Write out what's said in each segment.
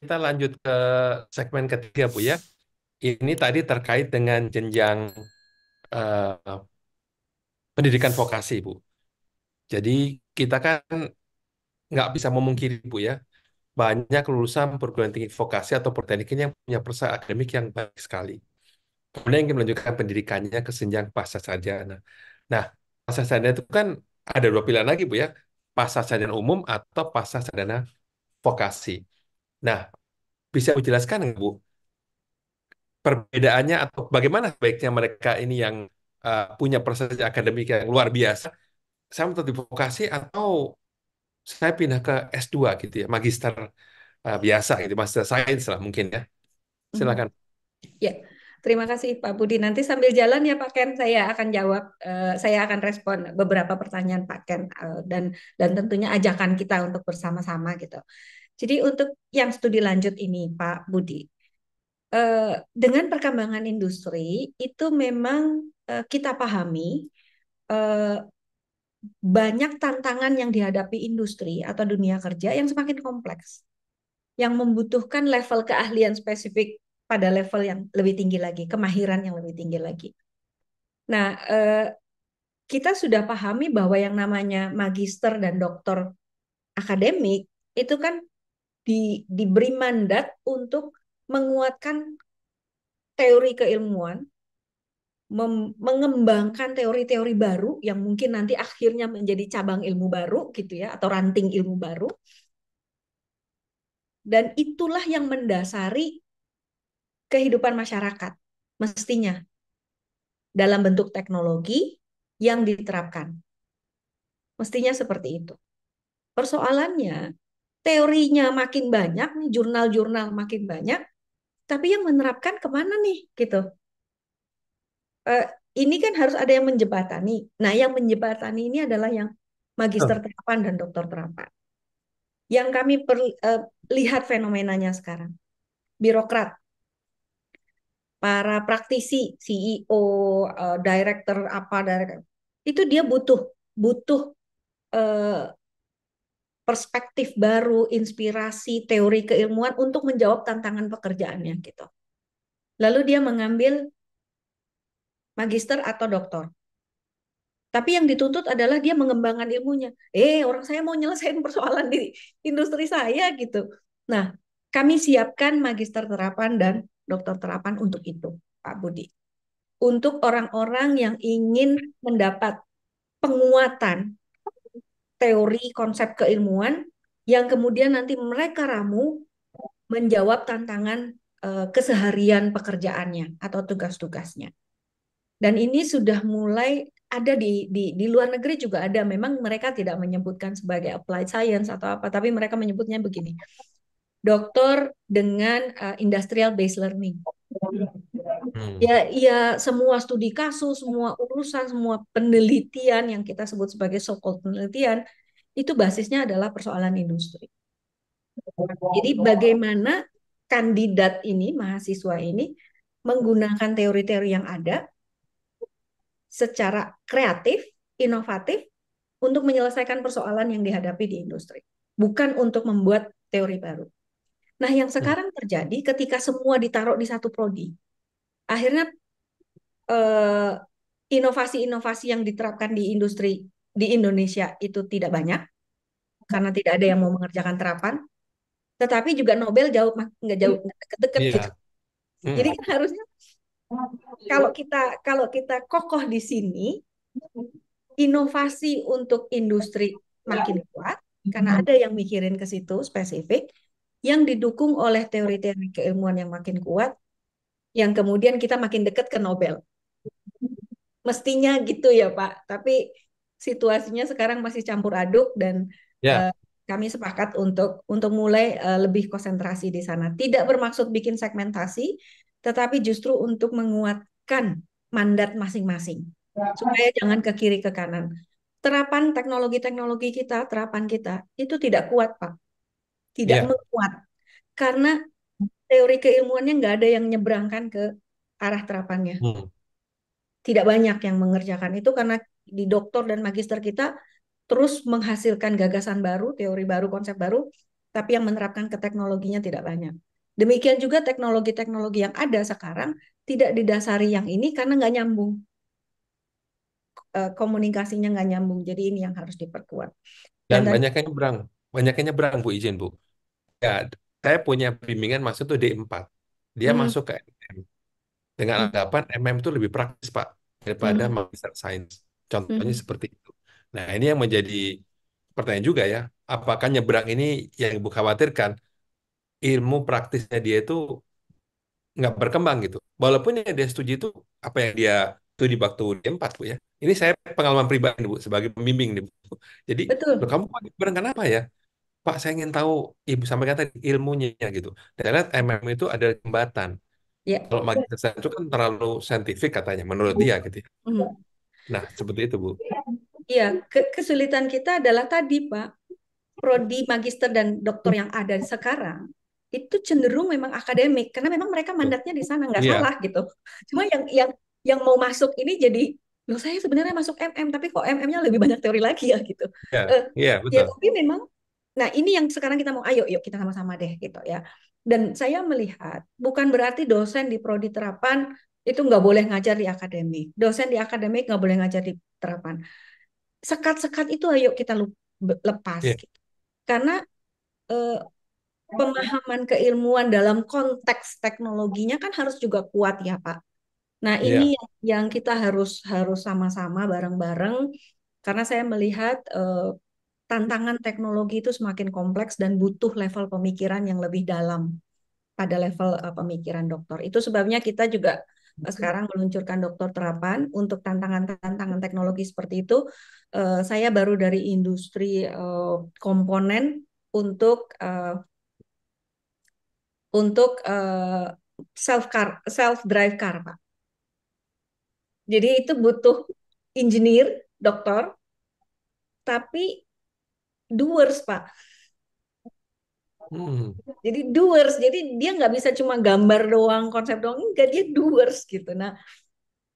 kita lanjut ke segmen ketiga, Bu ya. Ini tadi terkait dengan jenjang eh, pendidikan vokasi, Bu. Jadi kita kan nggak bisa memungkiri, Bu ya, banyak lulusan perguruan tinggi vokasi atau perteknik ini yang punya prestasi akademik yang baik sekali. Kemudian yang melanjutkan pendidikannya ke jenjang pasca sarjana. Nah, pasca sarjana itu kan ada dua pilihan lagi, Bu ya. Pasca sarjana umum atau pasca sarjana vokasi. Nah, bisa dijelaskan nggak, Bu, perbedaannya atau bagaimana sebaiknya mereka ini yang punya prestasi akademik yang luar biasa, saya mau tetap di vokasi atau saya pindah ke S2 gitu ya, magister biasa gitu, master science lah mungkin ya. Mhm. Silakan. Ya, terima kasih Pak Budi. Nanti sambil jalan ya Pak Ken, saya akan jawab, saya akan respon beberapa pertanyaan Pak Ken, dan tentunya ajakan kita untuk bersama-sama gitu. Jadi untuk yang studi lanjut ini Pak Budi, dengan perkembangan industri itu memang kita pahami eh, banyak tantangan yang dihadapi industri atau dunia kerja yang semakin kompleks, yang membutuhkan level keahlian spesifik pada level yang lebih tinggi lagi, kemahiran yang lebih tinggi lagi. Nah, kita sudah pahami bahwa yang namanya magister dan doktor akademik itu kan diberi mandat untuk menguatkan teori keilmuan, mengembangkan teori-teori baru yang mungkin nanti akhirnya menjadi cabang ilmu baru gitu ya, atau ranting ilmu baru. Dan itulah yang mendasari kehidupan masyarakat mestinya dalam bentuk teknologi yang diterapkan. Mestinya seperti itu. Persoalannya, teorinya makin banyak, nih jurnal-jurnal makin banyak, tapi yang menerapkan kemana nih gitu. Eh, ini kan harus ada yang menjembatani. Nah, yang menjembatani ini adalah yang magister Oh. terapan dan doktor terapan. Yang kami lihat fenomenanya sekarang. Birokrat, para praktisi, CEO, director apa, director, itu dia butuh butuh eh, perspektif baru, inspirasi, teori keilmuan untuk menjawab tantangan pekerjaannya gitu. Lalu dia mengambil magister atau doktor. Tapi yang dituntut adalah dia mengembangkan ilmunya. Orang saya mau nyelesain persoalan di industri saya gitu. Nah, kami siapkan magister terapan dan doktor terapan untuk itu, Pak Budi. Untuk orang-orang yang ingin mendapat penguatan teori konsep keilmuan yang kemudian nanti mereka ramu menjawab tantangan keseharian pekerjaannya atau tugas-tugasnya. Dan ini sudah mulai ada di luar negeri juga ada. Memang mereka tidak menyebutkan sebagai applied science atau apa, tapi mereka menyebutnya begini. Doktor dengan industrial based learning. Hmm. Ya, ya semua studi kasus, semua urusan, semua penelitian yang kita sebut sebagai so-called penelitian itu basisnya adalah persoalan industri. Jadi bagaimana kandidat ini, mahasiswa ini menggunakan teori-teori yang ada secara kreatif, inovatif untuk menyelesaikan persoalan yang dihadapi di industri, bukan untuk membuat teori baru. Nah, yang Hmm. sekarang terjadi ketika semua ditaruh di satu prodi, akhirnya eh, inovasi-inovasi yang diterapkan di industri di Indonesia itu tidak banyak karena tidak ada yang mau mengerjakan terapan, tetapi juga Nobel jauh nggak jauh nggak deket-deket gitu. Iya. Jadi Hmm. kan harusnya kalau kita kokoh di sini, inovasi untuk industri makin kuat karena ada yang mikirin ke situ spesifik yang didukung oleh teori-teori keilmuan yang makin kuat yang kemudian kita makin dekat ke Nobel. Mestinya gitu ya Pak, tapi situasinya sekarang masih campur aduk dan Ya. eh, kami sepakat untuk mulai lebih konsentrasi di sana. Tidak bermaksud bikin segmentasi, tetapi justru untuk menguatkan mandat masing-masing supaya jangan ke kiri ke kanan. Terapan teknologi-teknologi kita, terapan kita itu tidak kuat, Pak. Tidak Iya. menguat. Karena teori keilmuannya nggak ada yang nyebrangkan ke arah terapannya. Hmm. Tidak banyak yang mengerjakan itu karena di doktor dan magister kita terus menghasilkan gagasan baru, teori baru, konsep baru, tapi yang menerapkan ke teknologinya tidak banyak. Demikian juga teknologi-teknologi yang ada sekarang tidak didasari yang ini karena nggak nyambung, komunikasinya nggak nyambung. Jadi ini yang harus diperkuat. Dan Dan tadi, banyaknya nyebrang Bu, izin Bu. Ya, saya punya bimbingan masuk tuh D4. Dia hmm, masuk ke MM. Dengan hmm, anggapan MM itu lebih praktis, Pak, daripada hmm, magister sains. Contohnya hmm. seperti itu. Nah, ini yang menjadi pertanyaan juga ya. Apakah nyebrang ini yang Ibu khawatirkan, ilmu praktisnya dia itu nggak berkembang gitu. Walaupun yang dia studi itu apa yang dia studi waktu D4, Bu ya. Ini saya pengalaman pribadi, Bu, sebagai pembimbing nih, Bu. Jadi, loh Betul. kamu kok nyebrang kenapa ya? Pak, saya ingin tahu Ibu sampaikan tadi ilmunya gitu. Dan saya lihat MM itu ada jembatan. Ya. Kalau magister sains itu kan terlalu saintifik katanya, menurut dia gitu ya. Hmm. Nah, seperti itu, Bu. Iya, kesulitan kita adalah tadi, Pak, prodi magister dan doktor yang ada sekarang itu cenderung memang akademik karena memang mereka Tuh. mandatnya di sana nggak Iya, salah gitu. Cuma yang mau masuk ini jadi loh saya sebenarnya masuk MM tapi kok MM-nya lebih banyak teori lagi ya gitu. iya, Eh, iya, ya betul. tapi memang nah ini yang sekarang kita mau ayo yuk kita sama-sama deh gitu ya. Dan saya melihat bukan berarti dosen di prodi terapan itu nggak boleh ngajar di akademik. Dosen di akademik nggak boleh ngajar di terapan. Sekat-sekat itu ayo kita lepas Iya, gitu. Karena eh, pemahaman keilmuan dalam konteks teknologinya kan harus juga kuat ya Pak. Nah ini iya. yang kita harus harus sama-sama bareng-bareng karena saya melihat tantangan teknologi itu semakin kompleks dan butuh level pemikiran yang lebih dalam pada level pemikiran dokter. Itu sebabnya kita juga sekarang meluncurkan dokter terapan untuk tantangan-tantangan teknologi seperti itu. Saya baru dari industri komponen untuk self drive car, Pak. Jadi itu butuh engineer, dokter, tapi doers, Pak. Hmm, Jadi doers, jadi dia nggak bisa cuma gambar doang, konsep doang, enggak dia doers gitu. Nah,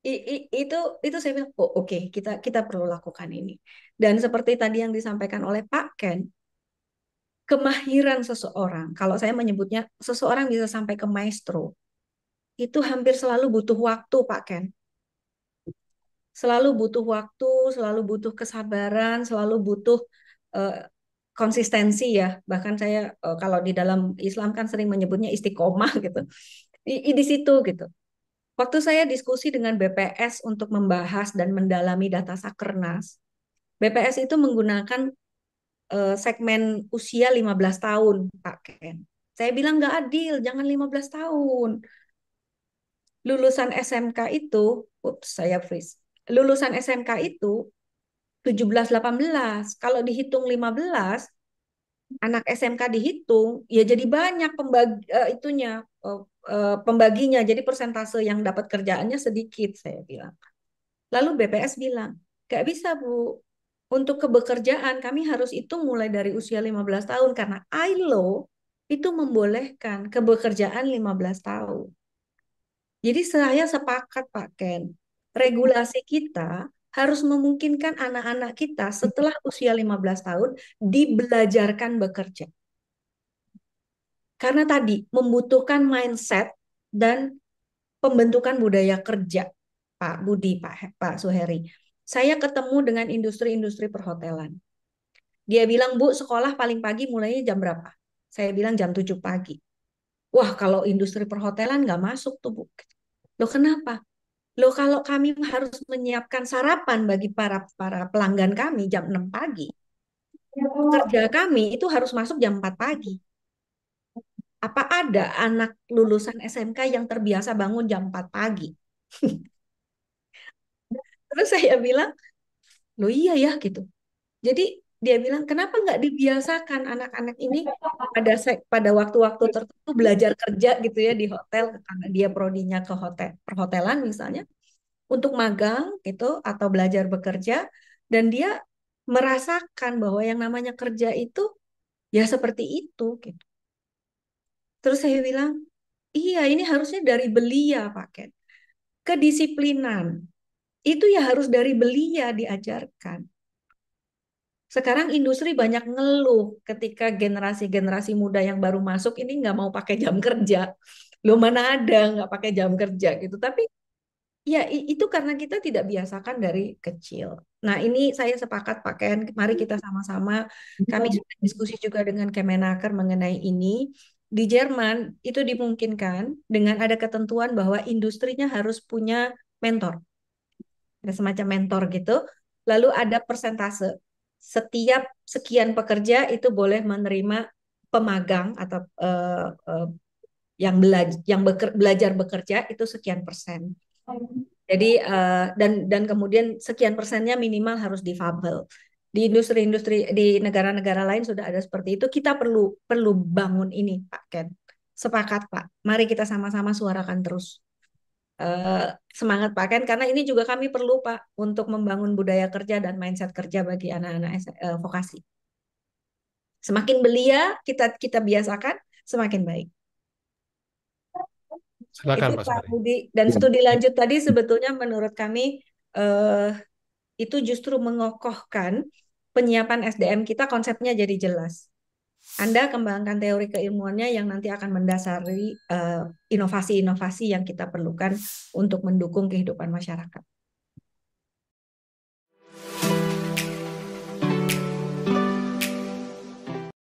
itu saya bilang, oh oke, kita perlu lakukan ini. Dan seperti tadi yang disampaikan oleh Pak Ken, kemahiran seseorang, kalau saya menyebutnya seseorang bisa sampai ke maestro, itu hampir selalu butuh waktu, Pak Ken. Selalu butuh waktu, selalu butuh kesabaran, selalu butuh eh, konsistensi ya. Bahkan saya kalau di dalam Islam kan sering menyebutnya istiqomah gitu. Di situ gitu. Waktu saya diskusi dengan BPS untuk membahas dan mendalami data Sakernas, BPS itu menggunakan segmen usia 15 tahun, Pak Ken. Saya bilang nggak adil, jangan 15 tahun. Lulusan SMK itu, ups, saya freeze. Lulusan SMK itu 17-18. Kalau dihitung 15, anak SMK dihitung, ya jadi banyak pembaginya. Jadi persentase yang dapat kerjaannya sedikit, saya bilang. Lalu BPS bilang, gak bisa Bu, untuk kebekerjaan kami harus hitung mulai dari usia 15 tahun karena ILO itu membolehkan kebekerjaan 15 tahun. Jadi saya sepakat Pak Ken, regulasi kita harus memungkinkan anak-anak kita setelah usia 15 tahun dibelajarkan bekerja. Karena tadi membutuhkan mindset dan pembentukan budaya kerja, Pak Budi, Pak Suheri. Saya ketemu dengan industri-industri perhotelan. Dia bilang, Bu, sekolah paling pagi mulainya jam berapa? Saya bilang jam 7 pagi. Wah, kalau industri perhotelan nggak masuk tuh, Bu. Loh, kenapa? Loh, kalau kami harus menyiapkan sarapan bagi para para pelanggan kami jam 6 pagi, pekerja kami itu harus masuk jam 4 pagi. Apa ada anak lulusan SMK yang terbiasa bangun jam 4 pagi? Terus saya bilang, loh iya ya gitu. Jadi dia bilang, kenapa nggak dibiasakan anak-anak ini pada waktu-waktu tertentu belajar kerja gitu ya di hotel karena dia prodinya ke hotel perhotelan misalnya untuk magang gitu atau belajar bekerja dan dia merasakan bahwa yang namanya kerja itu ya seperti itu gitu. Terus saya bilang, iya ini harusnya dari belia Pak Ken. Kedisiplinan itu ya harus dari belia diajarkan. Sekarang industri banyak ngeluh ketika generasi-generasi muda yang baru masuk ini nggak mau pakai jam kerja. Lo mana ada nggak pakai jam kerja gitu. Tapi ya itu karena kita tidak biasakan dari kecil. Nah ini saya sepakat Pak Ken, mari kita sama-sama, kami sudah diskusi juga dengan Kemenaker mengenai ini. Di Jerman itu dimungkinkan dengan ada ketentuan bahwa industrinya harus punya mentor, ada semacam mentor gitu. Lalu ada persentase. Setiap sekian pekerja itu boleh menerima pemagang atau yang belajar bekerja itu sekian persen. Jadi dan kemudian sekian persennya minimal harus difabel. Di industri-industri di negara-negara lain sudah ada seperti itu. Kita perlu perlu bangun ini, Pak Ken. Sepakat, Pak. Mari kita sama-sama suarakan terus. Eh, Semangat Pak Ken, karena ini juga kami perlu Pak untuk membangun budaya kerja dan mindset kerja bagi anak-anak vokasi. Semakin belia kita kita biasakan, semakin baik. Silakan Itu Pak Pak Sari. Budi. Dan studi lanjut tadi sebetulnya menurut kami eh, itu justru mengokohkan penyiapan SDM kita, konsepnya jadi jelas. Anda kembangkan teori keilmuannya yang nanti akan mendasari inovasi-inovasi yang kita perlukan untuk mendukung kehidupan masyarakat.